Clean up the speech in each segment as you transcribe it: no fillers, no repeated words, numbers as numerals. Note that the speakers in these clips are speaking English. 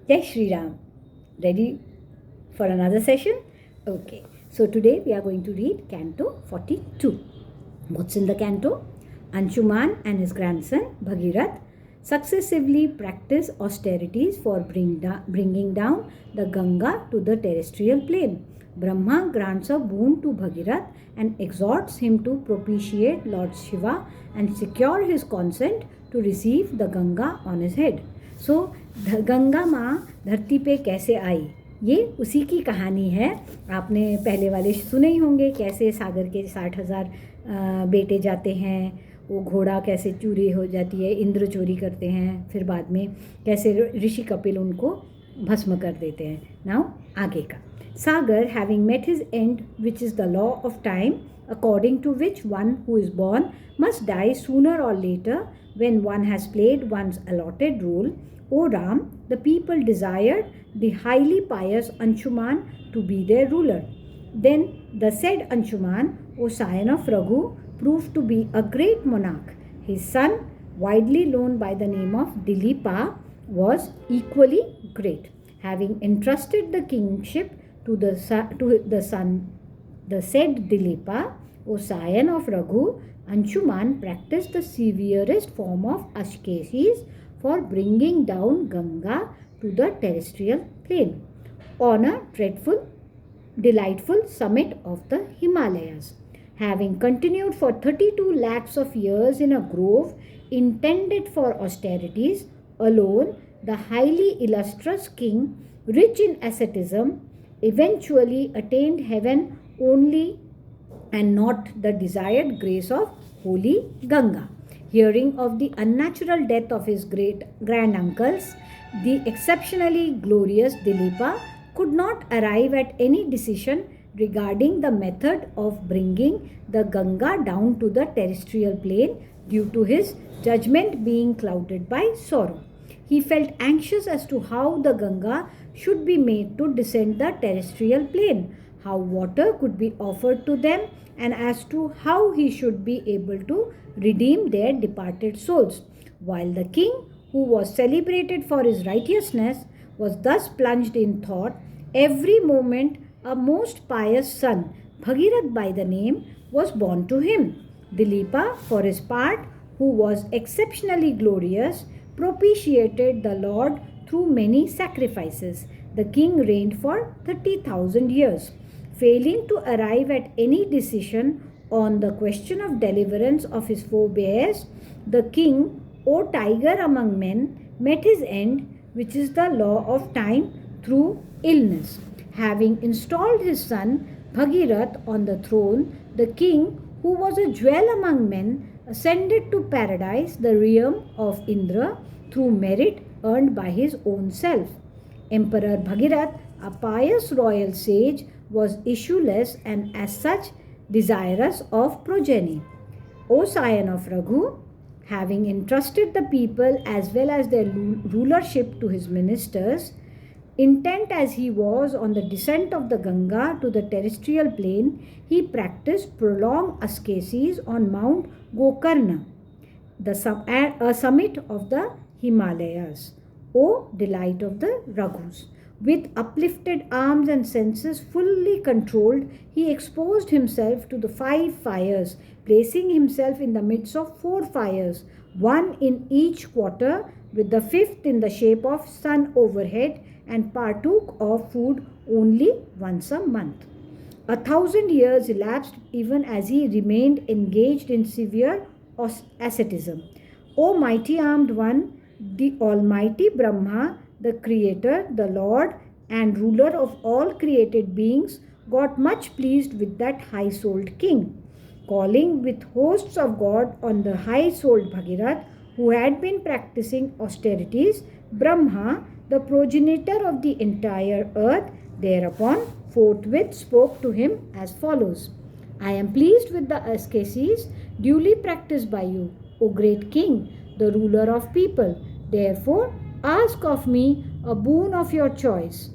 Jai Shri Ram. Ready for another session? Okay. So today we are going to read Canto 42. What's in the canto? Anshuman and his grandson Bhagirath successively practice austerities for bringing down the Ganga to the terrestrial plane. Brahma grants a boon to Bhagirath and exhorts him to propitiate Lord Shiva and secure his consent to receive the Ganga on his head. So Ganga माँ धरती पे कैसे आई, ये उसी की कहानी है. आपने पहले वाले सुने ही होंगे कैसे सागर के 60,000 बेटे जाते हैं, वो घोड़ा कैसे चोरी हो जाती है, इंद्र चोरी करते हैं, फिर बाद में कैसे ऋषि कपिल उनको भस्म कर देते हैं. नाउ आगे का. Sagar having met his end which is the law of time according to which one who is born must die sooner or later when one has played one's allotted role. O Ram, the people desired the highly pious Anshuman to be their ruler. Then the said Anshuman, O scion of Raghu, proved to be a great monarch. His son, widely known by the name of Dilipa, was equally great. Having entrusted the kingship to the son, the said Dilipa, O scion of Raghu, Anshuman practiced the severest form of ascesis for bringing down Ganga to the terrestrial plane on a delightful summit of the Himalayas. Having continued for 32 lakhs of years in a grove intended for austerities, alone the highly illustrious king, rich in asceticism, eventually attained heaven only and not the desired grace of holy Ganga. Hearing of the unnatural death of his great granduncles, the exceptionally glorious Dilipa could not arrive at any decision regarding the method of bringing the Ganga down to the terrestrial plane due to his judgment being clouded by sorrow. He felt anxious as to how the Ganga should be made to descend the terrestrial plane, how water could be offered to them, and as to how he should be able to redeem their departed souls. While the king, who was celebrated for his righteousness, was thus plunged in thought, every moment a most pious son, Bhagirath by the name, was born to him. Dilipa, for his part, who was exceptionally glorious, propitiated the Lord through many sacrifices. The king reigned for 30,000 years. Failing to arrive at any decision on the question of deliverance of his forebears, the king, O tiger among men, met his end, which is the law of time, through illness. Having installed his son Bhagirath on the throne, the king, who was a jewel among men, ascended to paradise, the realm of Indra, through merit earned by his own self. Emperor Bhagirath, a pious royal sage, was issueless and as such desirous of progeny. O scion of Raghu, having entrusted the people as well as their rulership to his ministers, intent as he was on the descent of the Ganga to the terrestrial plane, he practiced prolonged ascesis on Mount Gokarna, a summit of the Himalayas. O delight of the Raghus! With uplifted arms and senses fully controlled, he exposed himself to the 5 fires, placing himself in the midst of 4 fires, one in each quarter, with the 5th in the shape of sun overhead, and partook of food only once a month. 1,000 years elapsed even as he remained engaged in severe asceticism. O mighty armed one, the Almighty Brahma, the Creator, the Lord, and ruler of all created beings, got much pleased with that high-souled king. Calling with hosts of God on the high-souled Bhagirath, who had been practicing austerities, Brahma, the progenitor of the entire earth, thereupon forthwith spoke to him as follows. I am pleased with the ascesis duly practiced by you, O great king, the ruler of people. Therefore, ask of me a boon of your choice,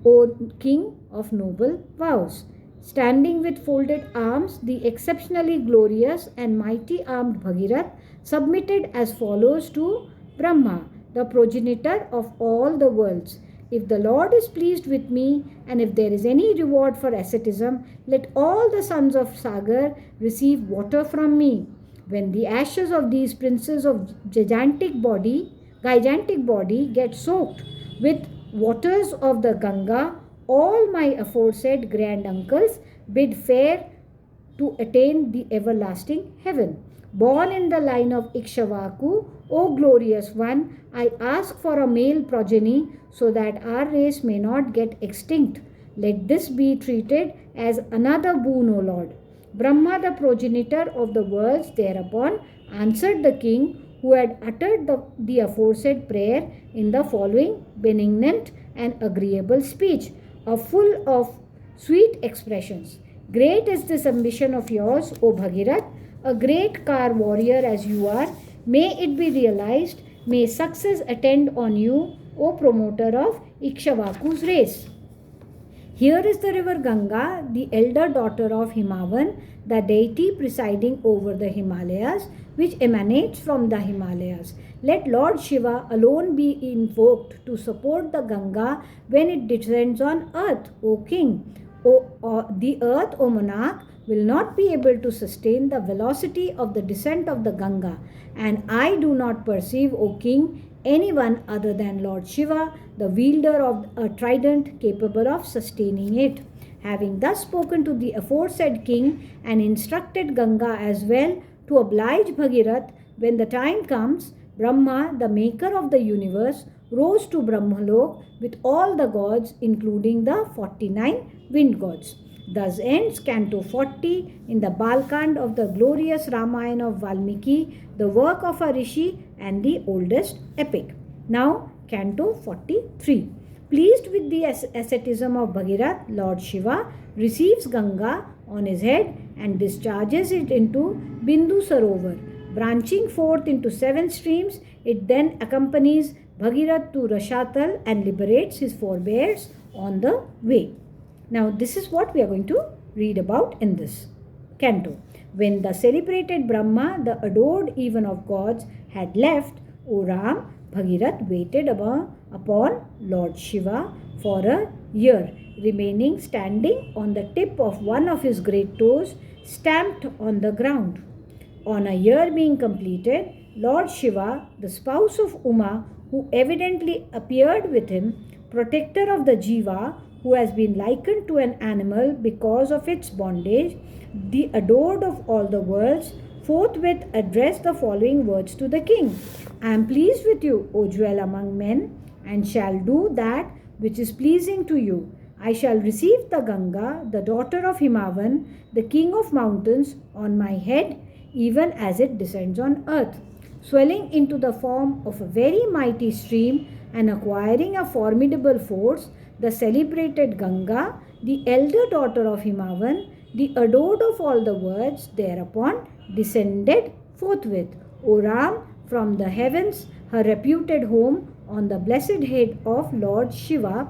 O king of noble vows. Standing with folded arms, the exceptionally glorious and mighty armed Bhagirath submitted as follows to Brahma, the progenitor of all the worlds. If the Lord is pleased with me, and if there is any reward for asceticism, let all the sons of Sagar receive water from me. When the ashes of these princes of gigantic body get soaked with waters of the Ganga, all my aforesaid grand uncles bid fair to attain the everlasting heaven. Born in the line of Ikshvaku, O glorious one, I ask for a male progeny so that our race may not get extinct. Let this be treated as another boon, O Lord. Brahma, the progenitor of the worlds, thereupon answered the king who had uttered the aforesaid prayer in the following benignant and agreeable speech, full of sweet expressions. Great is this ambition of yours, O Bhagirath, a great car warrior as you are. May it be realized. May success attend on you, O promoter of Ikshvaku's race. Here is the river Ganga, the elder daughter of Himavan, the deity presiding over the Himalayas, which emanates from the Himalayas. Let Lord Shiva alone be invoked to support the Ganga when it descends on earth, O king. The earth, O monarch, will not be able to sustain the velocity of the descent of the Ganga, and I do not perceive, O king, anyone other than Lord Shiva, the wielder of a trident capable of sustaining it. Having thus spoken to the aforesaid king and instructed Ganga as well to oblige Bhagirath, when the time comes, Brahma, the maker of the universe, rose to Brahmalok with all the gods, including the 49 wind gods. Thus ends Canto 40 in the Balakand of the glorious Ramayan of Valmiki, the work of a rishi and the oldest epic. Now, Canto 43. Pleased with the asceticism of Bhagirath, Lord Shiva receives Ganga on his head and discharges it into Bindu Sarovar. Branching forth into 7 streams, it then accompanies Bhagirath to Rashatal and liberates his forebears on the way. Now, this is what we are going to read about in this canto. When the celebrated Brahma, the adored even of gods, had left, O Ram, Bhagirath waited upon Lord Shiva for a year, remaining standing on the tip of one of his great toes, stamped on the ground. On a year being completed, Lord Shiva, the spouse of Uma, who evidently appeared with him, protector of the Jiva, who has been likened to an animal because of its bondage, the adored of all the worlds, forthwith addressed the following words to the king. I am pleased with you, O jewel among men, and shall do that which is pleasing to you. I shall receive the Ganga, the daughter of Himavan, the king of mountains, on my head, even as it descends on earth, swelling into the form of a very mighty stream and acquiring a formidable force. The celebrated Ganga, the elder daughter of Himavan, the adored of all the worlds, thereupon descended forthwith, O Ram, from the heavens, her reputed home on the blessed head of Lord Shiva.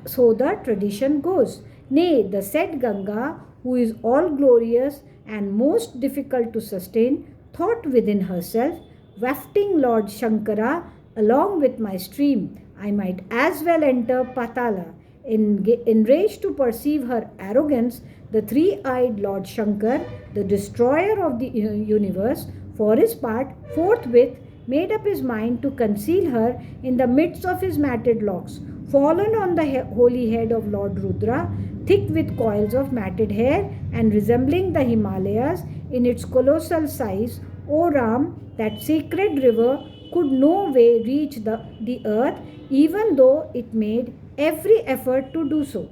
So the tradition goes. Nay, the said Ganga, who is all glorious and most difficult to sustain, thought within herself, wafting Lord Shankara along with my stream, I might as well enter Patala. Enraged to perceive her arrogance, the three-eyed Lord Shankar, the destroyer of the universe, for his part, forthwith made up his mind to conceal her in the midst of his matted locks, fallen on the holy head of Lord Rudra, thick with coils of matted hair and resembling the Himalayas in its colossal size. O Ram, that sacred river could no way reach the earth, even though it made every effort to do so.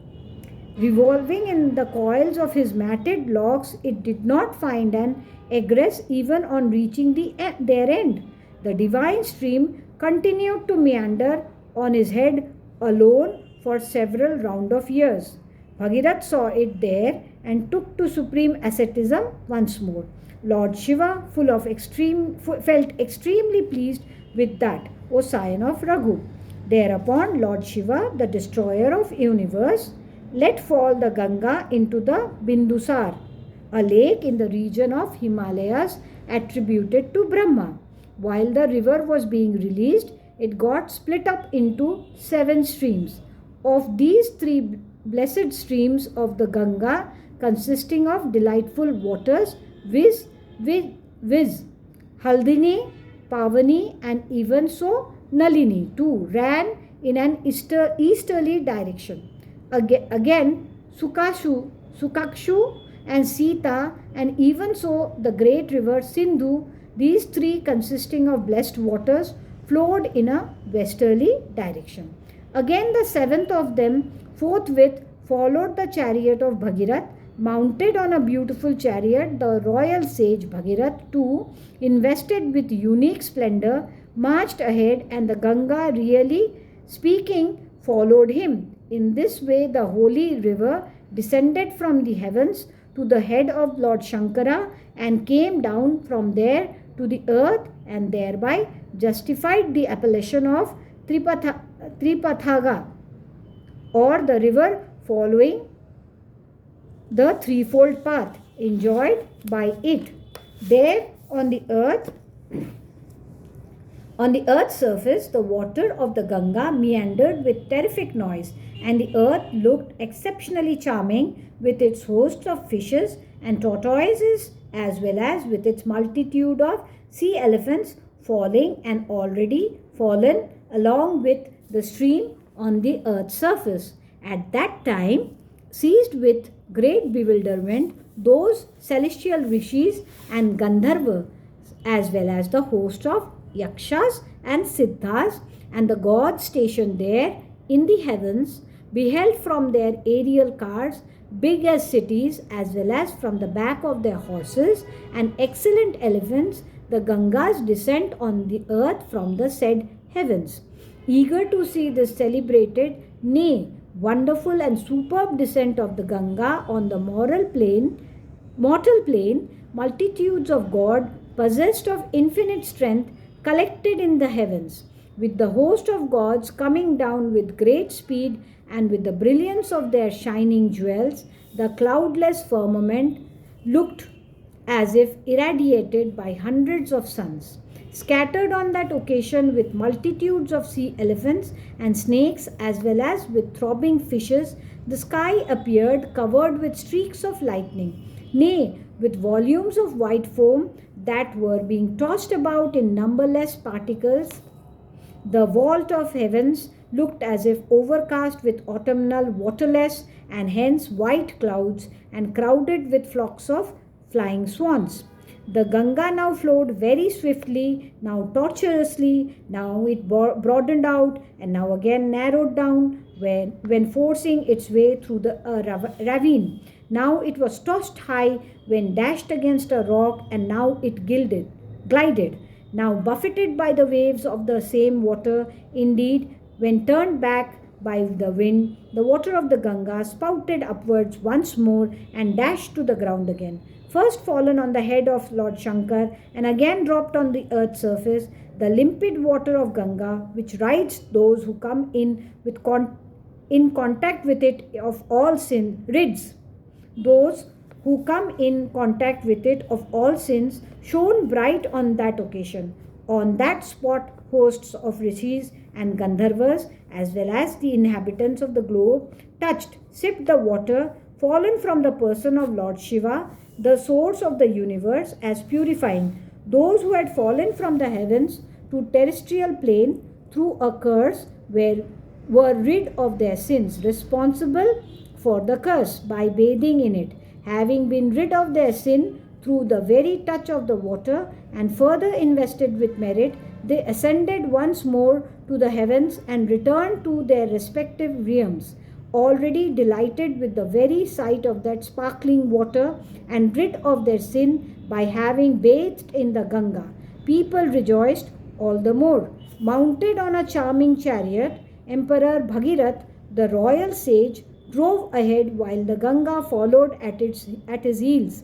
Revolving in the coils of his matted locks, it did not find an egress even on reaching their end. The divine stream continued to meander on his head alone for several round of years. Bhagirath saw it there and took to supreme asceticism once more. Lord Shiva, felt extremely pleased with that, O scion of Raghu. Thereupon Lord Shiva, the destroyer of universe, let fall the Ganga into the Bindusar, a lake in the region of Himalayas attributed to Brahma. While the river was being released, it got split up into 7 streams. Of these 3 blessed streams of the Ganga, consisting of delightful waters, viz, Haldini, Pavani, and even so Nalini too ran in an easterly direction. Again, Sukakshu and Sita, and even so the great river Sindhu, these 3 consisting of blessed waters, flowed in a westerly direction. Again, the 7th of them forthwith followed the chariot of Bhagirath, mounted on a beautiful chariot. The royal sage Bhagirath too, invested with unique splendor, marched ahead, and the Ganga, really speaking, followed him. In this way, the holy river descended from the heavens to the head of Lord Shankara and came down from there to the earth, and thereby justified the appellation of Tripathaga, or the river following the threefold path enjoyed by it. There on the earth's surface, the water of the Ganga meandered with terrific noise, and the earth looked exceptionally charming with its host of fishes and tortoises, as well as with its multitude of sea elephants falling and already fallen along with the stream on the earth's surface. At that time, seized with great bewilderment, those celestial rishis and Gandharvas, as well as the host of Yakshas and Siddhas and the gods stationed there in the heavens, beheld from their aerial cars, big as cities, as well as from the back of their horses and excellent elephants, the Ganga's descent on the earth from the said heavens. Eager to see this celebrated, nay, wonderful and superb descent of the Ganga on the mortal plane, multitudes of God, possessed of infinite strength, collected in the heavens, with the host of gods coming down with great speed, and with the brilliance of their shining jewels, the cloudless firmament looked as if irradiated by hundreds of suns. Scattered on that occasion with multitudes of sea elephants and snakes, as well as with throbbing fishes, the sky appeared covered with streaks of lightning, nay, with volumes of white foam that were being tossed about in numberless particles. The vault of heavens looked as if overcast with autumnal waterless and hence white clouds, and crowded with flocks of flying swans. The Ganga now flowed very swiftly, now tortuously, now it broadened out, and now again narrowed down when forcing its way through the ravine. Now it was tossed high when dashed against a rock, and now it glided, now buffeted by the waves of the same water. Indeed, when turned back by the wind, the water of the Ganga spouted upwards once more and dashed to the ground again. First fallen on the head of Lord Shankar and again dropped on the earth's surface, the limpid water of Ganga, which rides those who come in contact with it of all sin, rids those who come in contact with it of all sins, shone bright on that occasion. On that spot, hosts of rishis and Gandharvas, as well as the inhabitants of the globe, sipped the water fallen from the person of Lord Shiva, the source of the universe, as purifying those who had fallen from the heavens to terrestrial plane through a curse, were rid of their sins, responsible for the curse by bathing in it. Having been rid of their sin through the very touch of the water and further invested with merit, they ascended once more to the heavens and returned to their respective realms, already delighted with the very sight of that sparkling water and rid of their sin by having bathed in the Ganga. People rejoiced all the more. Mounted on a charming chariot, Emperor Bhagirath, the royal sage, drove ahead while the Ganga followed at his heels.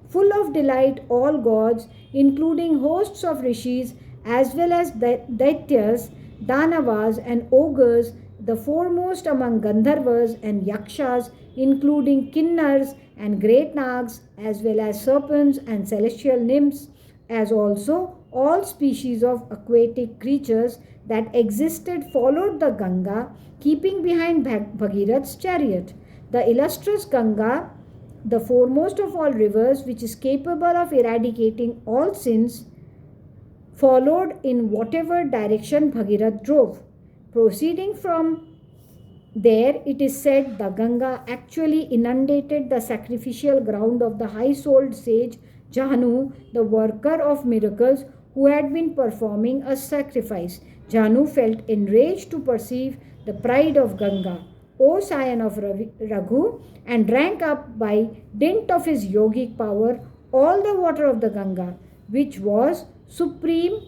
Full of delight, all gods, including hosts of rishis, as well as Daityas, Danavas, and ogres, the foremost among Gandharvas and Yakshas, including Kinnars and great Nags, as well as serpents and celestial nymphs, as also all species of aquatic creatures, that existed followed the Ganga, keeping behind Bhagirath's chariot. The illustrious Ganga, the foremost of all rivers, which is capable of eradicating all sins, followed in whatever direction Bhagirath drove. Proceeding from there, it is said the Ganga actually inundated the sacrificial ground of the high-souled sage Jahnu, the worker of miracles, who had been performing a sacrifice. Jahnu felt enraged to perceive the pride of Ganga, O scion of Raghu, and drank up by dint of his yogic power all the water of the Ganga, which was supreme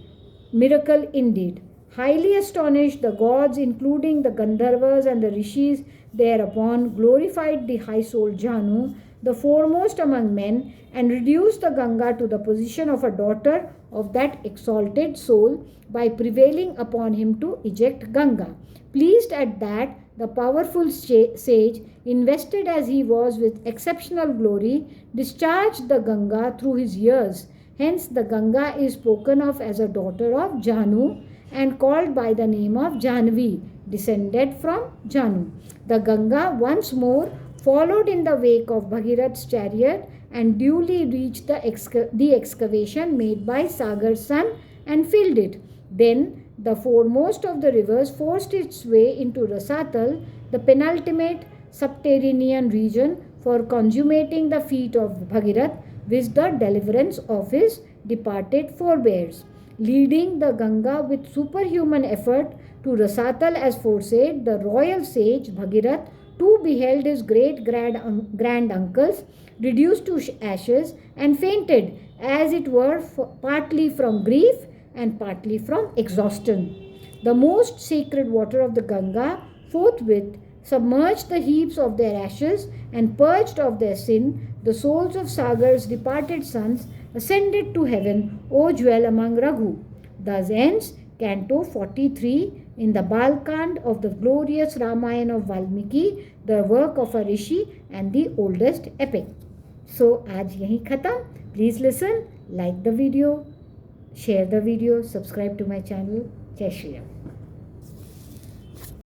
miracle indeed. Highly astonished, the gods, including the Gandharvas and the Rishis, thereupon glorified the high-souled Jahnu, the foremost among men, and reduced the Ganga to the position of a daughter of that exalted soul by prevailing upon him to eject Ganga. Pleased at that, the powerful sage, invested as he was with exceptional glory, discharged the Ganga through his ears. Hence, the Ganga is spoken of as a daughter of Jahnu and called by the name of Janvi, descended from Jahnu. The Ganga once more followed in the wake of Bhagirath's chariot and duly reached the excavation made by Sagar's son and filled it. Then the foremost of the rivers forced its way into Rasatal, the penultimate subterranean region, for consummating the feat of Bhagirath with the deliverance of his departed forebears. Leading the Ganga with superhuman effort to Rasatal as foresaid, the royal sage Bhagirath too beheld his great grand uncles reduced to ashes and fainted, as it were, partly from grief and partly from exhaustion. The most sacred water of the Ganga forthwith submerged the heaps of their ashes and purged of their sin. The souls of Sagar's departed sons ascended to heaven, O dwell among Raghu. Thus ends Canto 43 in the Balakand of the glorious Ramayan of Valmiki, the work of a rishi and the oldest epic. So, आज यहीं खत्म. Please listen, like the video, share the video, subscribe to my channel. Jai Shri Ram.